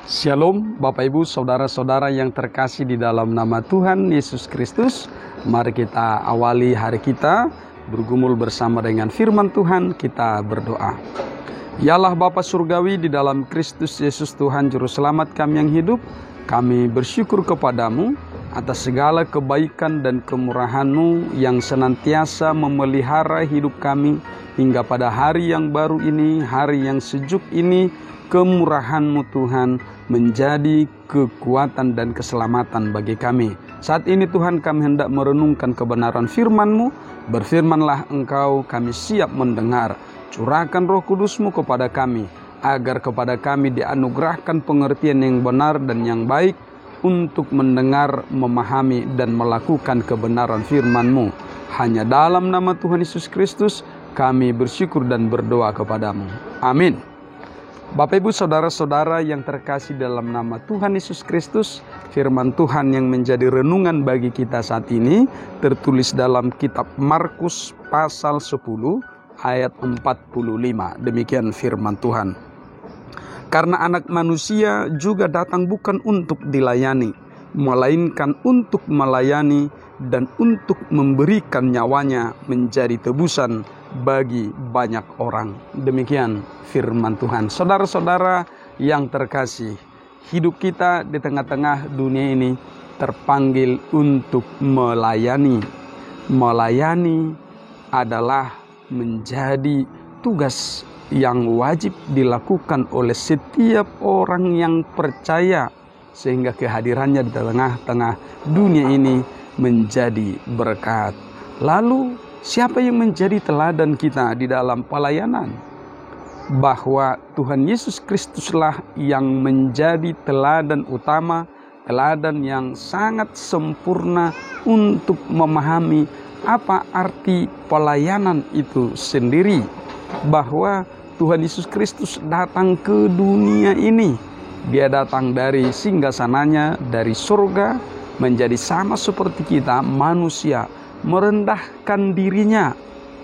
Shalom Bapak Ibu Saudara-saudara yang terkasih di dalam nama Tuhan Yesus Kristus. Mari kita awali hari kita bergumul bersama dengan firman Tuhan. Kita berdoa. Ya Allah Bapa Surgawi, di dalam Kristus Yesus Tuhan Juru Selamat kami yang hidup, kami bersyukur kepadamu atas segala kebaikan dan kemurahan-Mu yang senantiasa memelihara hidup kami hingga pada hari yang baru ini, hari yang sejuk ini. Kemurahan-Mu Tuhan menjadi kekuatan dan keselamatan bagi kami. Saat ini Tuhan, kami hendak merenungkan kebenaran firman-Mu. Berfirmanlah Engkau, kami siap mendengar. Curahkan Roh Kudus-Mu kepada kami, agar kepada kami dianugerahkan pengertian yang benar dan yang baik untuk mendengar, memahami, dan melakukan kebenaran firman-Mu. Hanya dalam nama Tuhan Yesus Kristus kami bersyukur dan berdoa kepadamu. Amin. Bapak Ibu Saudara-saudara yang terkasih dalam nama Tuhan Yesus Kristus, firman Tuhan yang menjadi renungan bagi kita saat ini tertulis dalam kitab Markus pasal 10 ayat 45. Demikian firman Tuhan. Karena anak manusia juga datang bukan untuk dilayani, melainkan untuk melayani dan untuk memberikan nyawanya menjadi tebusan bagi banyak orang. Demikian firman Tuhan. Saudara-saudara yang terkasih, hidup kita di tengah-tengah dunia ini terpanggil untuk melayani. Melayani adalah menjadi tugas yang wajib dilakukan oleh setiap orang yang percaya, sehingga kehadirannya di tengah-tengah dunia ini menjadi berkat. Lalu siapa yang menjadi teladan kita di dalam pelayanan? Bahwa Tuhan Yesus Kristuslah yang menjadi teladan utama, teladan yang sangat sempurna untuk memahami apa arti pelayanan itu sendiri. Bahwa Tuhan Yesus Kristus datang ke dunia ini. Dia datang dari singgasananya, dari surga, menjadi sama seperti kita, manusia, merendahkan dirinya.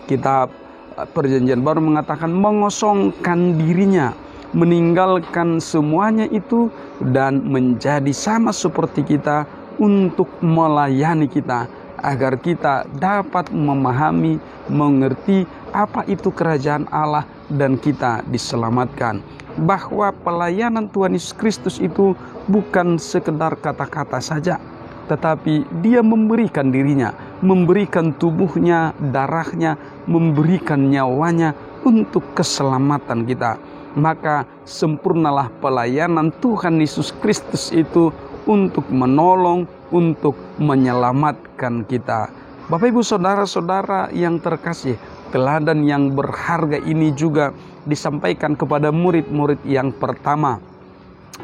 Kitab Perjanjian Baru mengatakan mengosongkan dirinya, meninggalkan semuanya itu dan menjadi sama seperti kita untuk melayani kita, agar kita dapat memahami, mengerti apa itu kerajaan Allah dan kita diselamatkan. Bahwa pelayanan Tuhan Yesus Kristus itu bukan sekedar kata-kata saja, tetapi dia memberikan dirinya, memberikan tubuhnya, darahnya, memberikan nyawanya untuk keselamatan kita. Maka sempurnalah pelayanan Tuhan Yesus Kristus itu untuk menolong, untuk menyelamatkan kita. Bapak Ibu Saudara-saudara yang terkasih, teladan yang berharga ini juga disampaikan kepada murid-murid yang pertama,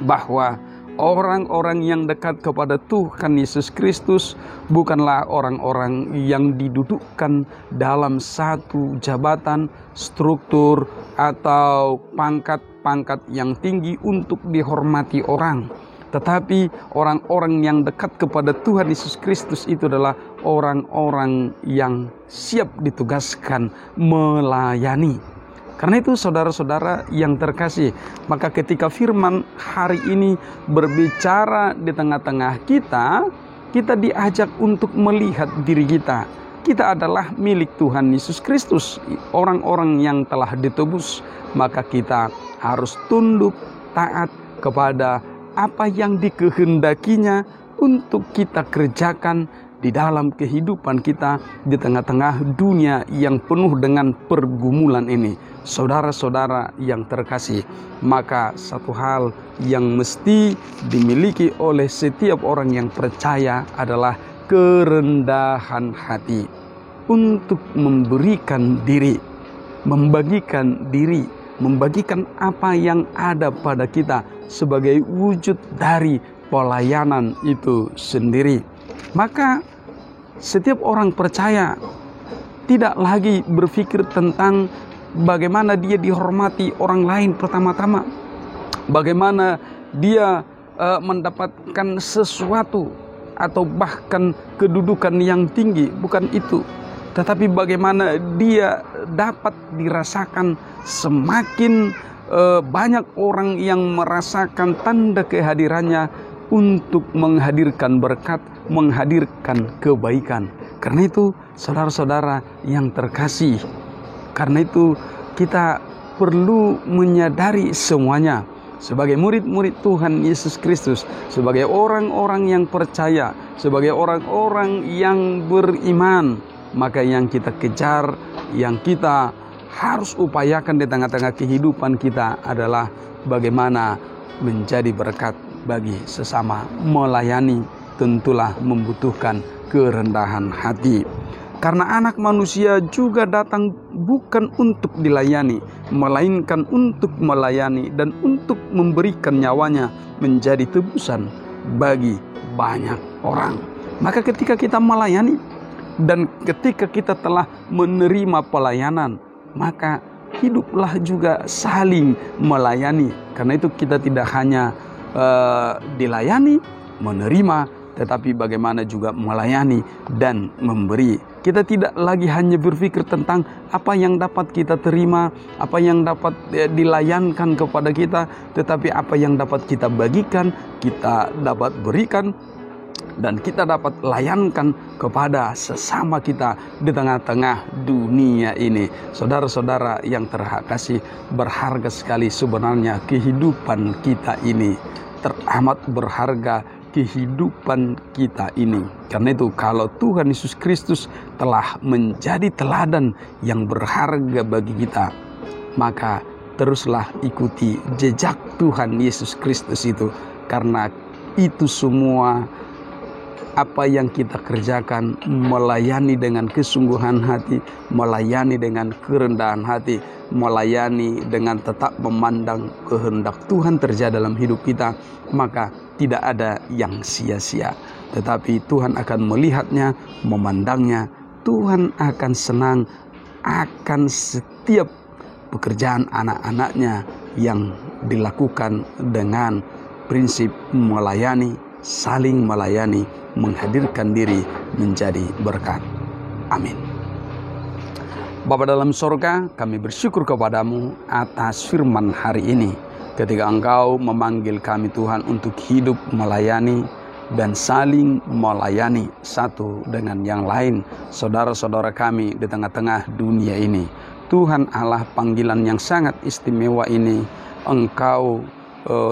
bahwa orang-orang yang dekat kepada Tuhan Yesus Kristus bukanlah orang-orang yang didudukkan dalam satu jabatan, struktur, atau pangkat-pangkat yang tinggi untuk dihormati orang. Tetapi orang-orang yang dekat kepada Tuhan Yesus Kristus itu adalah orang-orang yang siap ditugaskan melayani. Karena itu saudara-saudara yang terkasih, maka ketika firman hari ini berbicara di tengah-tengah kita, kita diajak untuk melihat diri kita. Kita adalah milik Tuhan Yesus Kristus, orang-orang yang telah ditebus. Maka kita harus tunduk, taat kepada apa yang dikehendakinya untuk kita kerjakan di dalam kehidupan kita di tengah-tengah dunia yang penuh dengan pergumulan ini. Saudara-saudara yang terkasih, maka satu hal yang mesti dimiliki oleh setiap orang yang percaya adalah kerendahan hati untuk memberikan diri, membagikan diri, membagikan apa yang ada pada kita sebagai wujud dari pelayanan itu sendiri. Maka setiap orang percaya tidak lagi berpikir tentang bagaimana dia dihormati orang lain pertama-tama, bagaimana dia mendapatkan sesuatu atau bahkan kedudukan yang tinggi. Bukan itu, tetapi bagaimana dia dapat dirasakan semakin banyak orang yang merasakan tanda kehadirannya untuk menghadirkan berkat, menghadirkan kebaikan. Karena itu saudara-saudara yang terkasih, karena itu kita perlu menyadari semuanya sebagai murid-murid Tuhan Yesus Kristus, sebagai orang-orang yang percaya, sebagai orang-orang yang beriman, maka yang kita kejar, yang kita harus upayakan di tengah-tengah kehidupan kita adalah bagaimana menjadi berkat bagi sesama. Melayani tentulah membutuhkan kerendahan hati. Karena anak manusia juga datang bukan untuk dilayani, melainkan untuk melayani dan untuk memberikan nyawanya menjadi tebusan bagi banyak orang. Maka ketika kita melayani dan ketika kita telah menerima pelayanan, maka hiduplah juga saling melayani. Karena itu kita tidak hanya dilayani, menerima, tetapi bagaimana juga melayani dan memberi. Kita tidak lagi hanya berpikir tentang apa yang dapat kita terima, apa yang dapat dilayankan kepada kita, tetapi apa yang dapat kita bagikan, kita dapat berikan, dan kita dapat layankan kepada sesama kita di tengah-tengah dunia ini. Saudara-saudara yang terkasih, berharga sekali sebenarnya kehidupan kita ini. Teramat berharga kehidupan kita ini. Karena itu kalau Tuhan Yesus Kristus telah menjadi teladan yang berharga bagi kita, maka teruslah ikuti jejak Tuhan Yesus Kristus itu. Karena itu semua apa yang kita kerjakan, melayani dengan kesungguhan hati, melayani dengan kerendahan hati, melayani dengan tetap memandang kehendak Tuhan terjadi dalam hidup kita, maka tidak ada yang sia-sia. Tetapi Tuhan akan melihatnya, memandangnya. Tuhan akan senang akan setiap pekerjaan anak-anaknya yang dilakukan dengan prinsip melayani, saling melayani, menghadirkan diri menjadi berkat. Amin. Bapa dalam sorga, kami bersyukur kepadamu atas firman hari ini. Ketika Engkau memanggil kami Tuhan untuk hidup melayani dan saling melayani satu dengan yang lain, saudara-saudara kami di tengah-tengah dunia ini. Tuhan Allah, panggilan yang sangat istimewa ini Engkau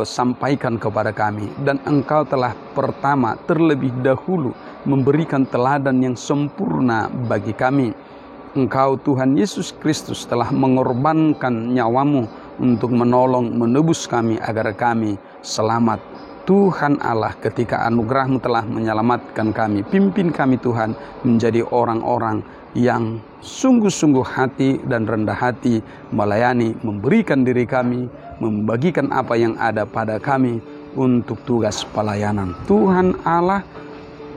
sampaikan kepada kami, dan Engkau telah pertama terlebih dahulu memberikan teladan yang sempurna bagi kami. Engkau Tuhan Yesus Kristus telah mengorbankan nyawamu untuk menolong, menebus kami agar kami selamat. Tuhan Allah, ketika anugerah-Mu telah menyelamatkan kami, pimpin kami Tuhan menjadi orang-orang yang sungguh-sungguh hati dan rendah hati, melayani, memberikan diri kami, membagikan apa yang ada pada kami untuk tugas pelayanan. Tuhan Allah,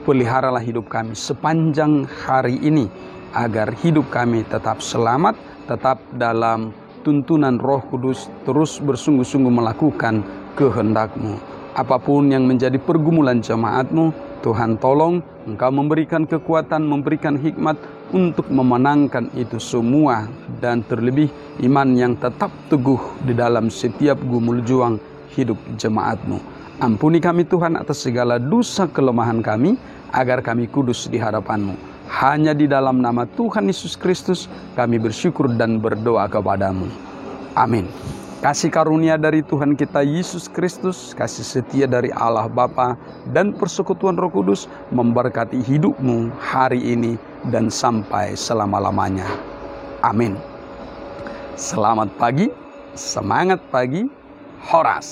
peliharalah hidup kami sepanjang hari ini, agar hidup kami tetap selamat, tetap dalam tuntunan Roh Kudus, terus bersungguh-sungguh melakukan kehendak-Mu. Apapun yang menjadi pergumulan jemaat-Mu, Tuhan tolong Engkau memberikan kekuatan, memberikan hikmat untuk memenangkan itu semua, dan terlebih iman yang tetap teguh di dalam setiap gumul juang hidup jemaat-Mu. Ampuni kami Tuhan atas segala dosa kelemahan kami, agar kami kudus di hadapan-Mu. Hanya di dalam nama Tuhan Yesus Kristus kami bersyukur dan berdoa kepadamu. Amin. Kasih karunia dari Tuhan kita Yesus Kristus, kasih setia dari Allah Bapa, dan persekutuan Roh Kudus memberkati hidupmu hari ini dan sampai selama-lamanya. Amin. Selamat pagi, semangat pagi, Horas.